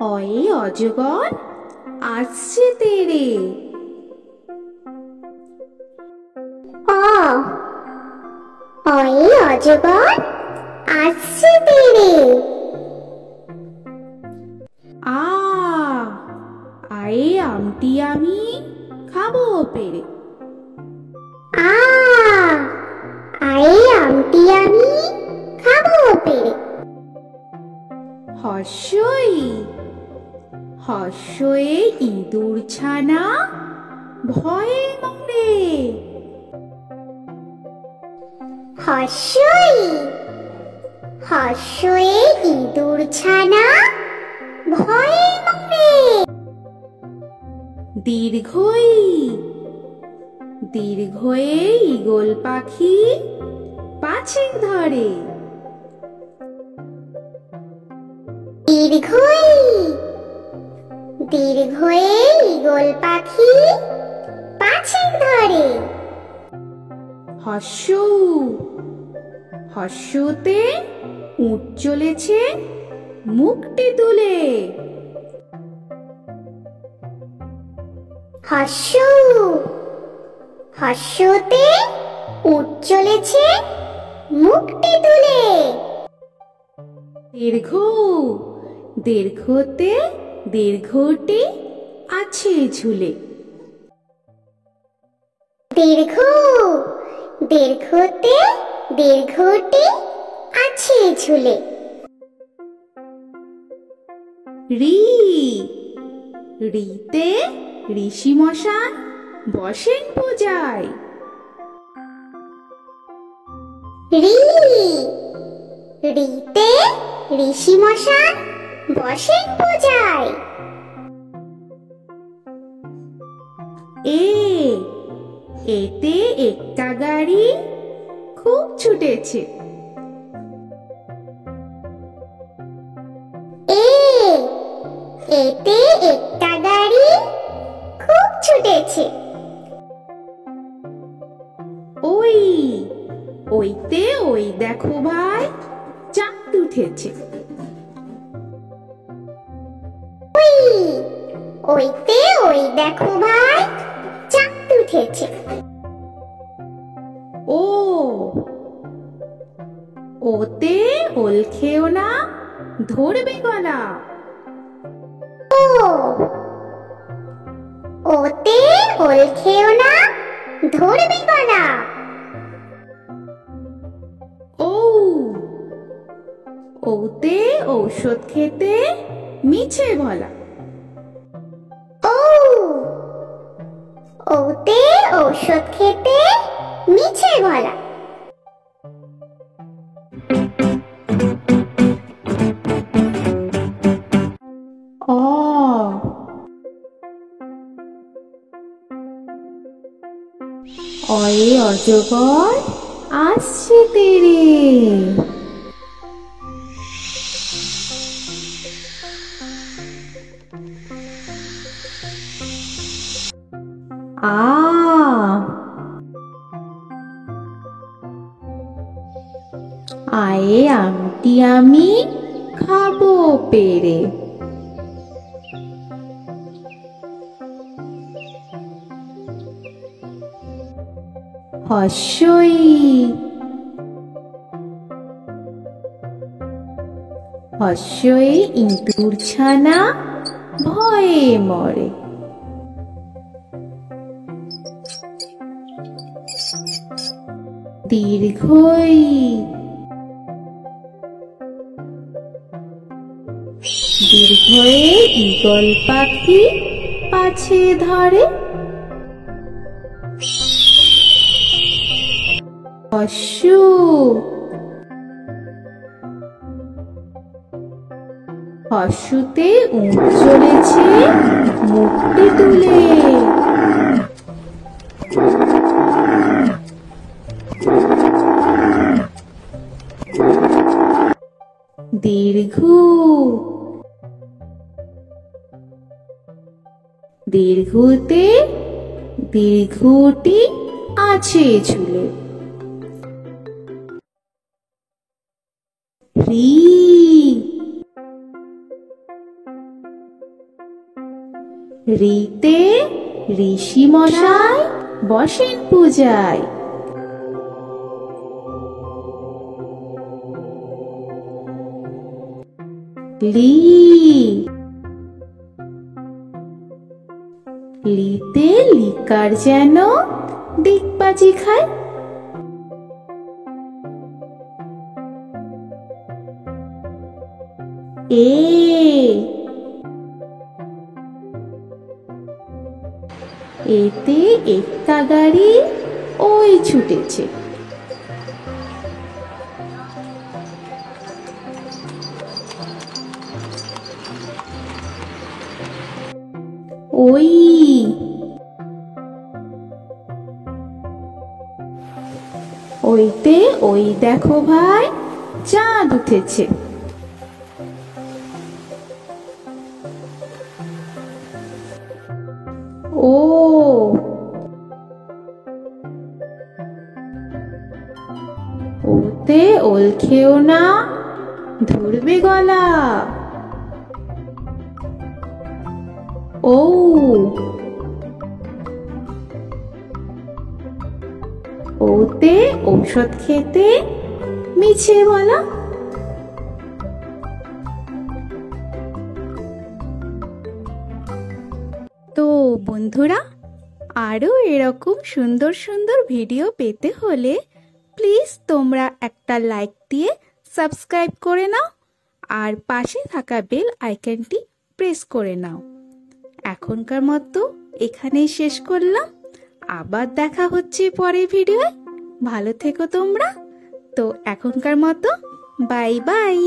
অয়ে অজগর আসছে তেরে। অয়ে অজগর আসছে তেরে। আয়ে আমটি আমি খাবো পেরে। আয়ে আমটি আমি খাবো পেরে। হর্ষই হর্ষয়ে ইঁদুর ছানা ভয়ে মরে। হর্ষই হর্ষয়ে ইঁদুর ছানা ভয়ে মরে। দীর্ঘই দীর্ঘয়ে ঈগল পাখি পাছে ধরে। দীর্ঘই দীর্ঘয়ে ঈগল পাখি পাছে ধরে। হর্ষৌ হর্ষতে উট চলেছে মুখটি তুলে। হর্ষৌ হর্ষতে উট চলেছে মুখটি তুলে। দীর্ঘ দীর্ঘতে দীর্ঘটি আছে ঝুলে। দীর্ঘ দীর্ঘতে দীর্ঘটি আছে ঝুলে। রি রিতে ঋষি মশান বসেন পূজায়। রি রিতে ঋষি মশান বসেন পূজায়। এতে একটা গাড়ি খুব ছুটেছে। এতে একটা গাড়ি খুব ছুটেছে। ওইতে ওই দেখো ভাই চাঁদ উঠেছে। ওইতে ওই দেখো ভাই চাঁদ উঠেছে। ওতে ওল খেও না ধরবে গলা। ওতে ওল খেও না ধরবে গলা। ওতে ঔষধ খেতে মিছে বলা। ওতে ঔষধ খেতে মিছে বলা। অয়ে অজগর আসছে তেরে। আয়ে আমটি আমি খাবো পেরে। হর্ষই হর্ষয়ে ইঁদুর ছানা ভয়ে মরে। দীর্ঘই দীর্ঘয়ে ঈগল পাখি পাছে ধরে। হর্ষু হর্ষুতে উট চলেছে মুখটি তুলে। দীর্ঘ দীর্ঘতে দীর্ঘটি আছে ঝুলে। রি রিতে ঋষি মশাই বসেন পূজায়। লি লিতে লিকার যেন ডিগবাজি খায়। এ এতে একটা গাড়ি ওই ছুটেছে। ওই ওইতে ওই দেখো ভাই, চাঁদ উঠেছে। ও ওতে ওল খেও না, ধরবে গলা। ও ওতে ঔষধ খেতে মিছে বলা। তো বন্ধুরা, আরো এরকম সুন্দর সুন্দর ভিডিও পেতে হলে প্লিজ তোমরা একটা লাইক দিয়ে সাবস্ক্রাইব করে নাও আর পাশে থাকা বেল আইকনটি প্রেস করে নাও। এখনকার মতো এখানেই শেষ করলাম, আবার দেখা হচ্ছে পরের ভিডিওয়ে। ভালো থেকো তোমরা। তো এখনকার মতো বাই বাই।